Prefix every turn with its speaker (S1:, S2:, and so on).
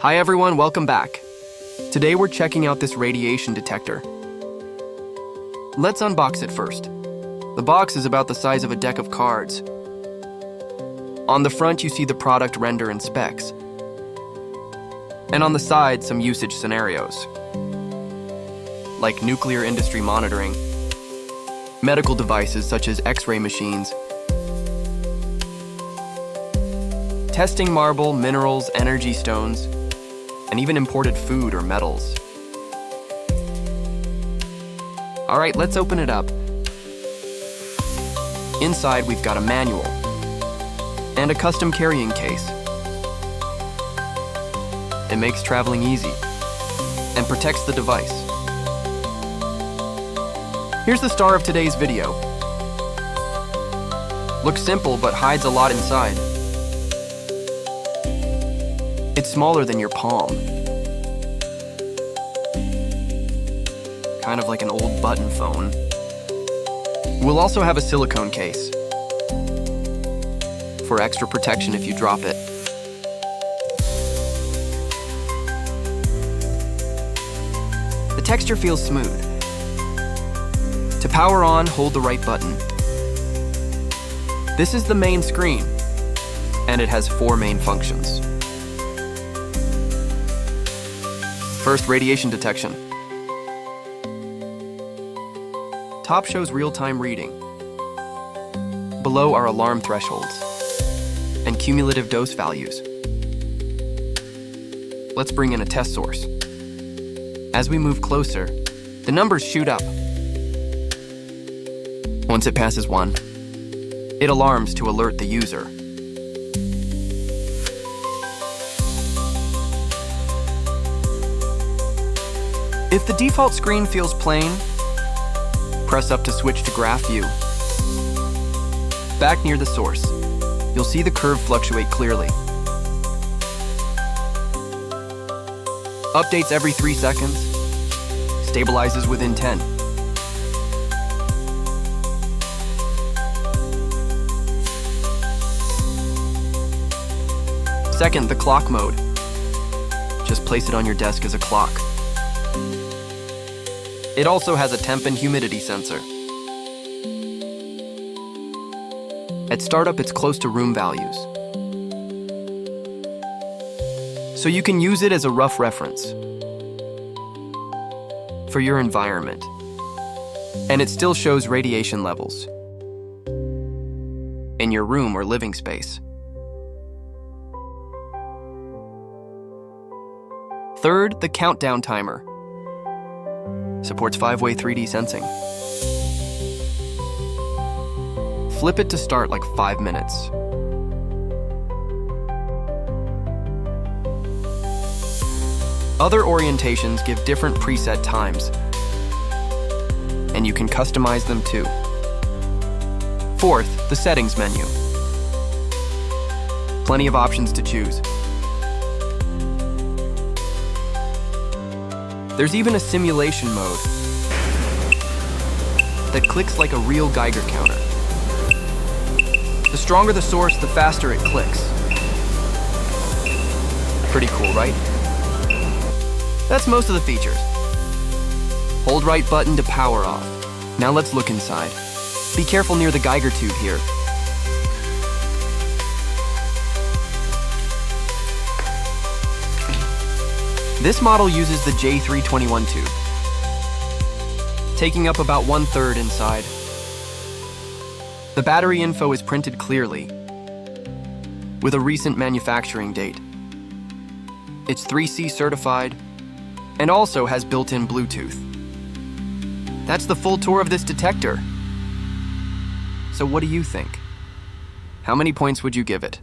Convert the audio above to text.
S1: Hi everyone, welcome back. Today we're checking out this radiation detector. Let's unbox it first. The box is about the size of a deck of cards. On the front you see the product render and specs. And on the side, some usage scenarios, like nuclear industry monitoring, medical devices such as X-ray machines, testing marble, minerals, energy stones, and even imported food or metals. All right, let's open it up. Inside, we've got a manual and a custom carrying case. It makes traveling easy and protects the device. Here's the star of today's video. Looks simple, but hides a lot inside. It's smaller than your palm. Kind of like an old button phone. We'll also have a silicone case for extra protection if you drop it. The texture feels smooth. To power on, hold the right button. This is the main screen, and it has 4 main functions. First, radiation detection. Top shows real-time reading. Below are alarm thresholds and cumulative dose values. Let's bring in a test source. As we move closer, the numbers shoot up. Once it passes 1, it alarms to alert the user. If the default screen feels plain, press up to switch to graph view. Back near the source, you'll see the curve fluctuate clearly. Updates every 3 seconds, stabilizes within 10. Second, the clock mode. Just place it on your desk as a clock. It also has a temp and humidity sensor. At startup, it's close to room values, so you can use it as a rough reference for your environment. And it still shows radiation levels in your room or living space. Third, the countdown timer. Supports 5-way 3D sensing. Flip it to start like 5 minutes. Other orientations give different preset times, and you can customize them too. Fourth, the settings menu. Plenty of options to choose. There's even a simulation mode that clicks like a real Geiger counter. The stronger the source, the faster it clicks. Pretty cool, right? That's most of the features. Hold right button to power off. Now let's look inside. Be careful near the Geiger tube here. This model uses the J321 tube, taking up about 1/3 inside. The battery info is printed clearly, with a recent manufacturing date. It's 3C certified, and also has built-in Bluetooth. That's the full tour of this detector. So what do you think? How many points would you give it?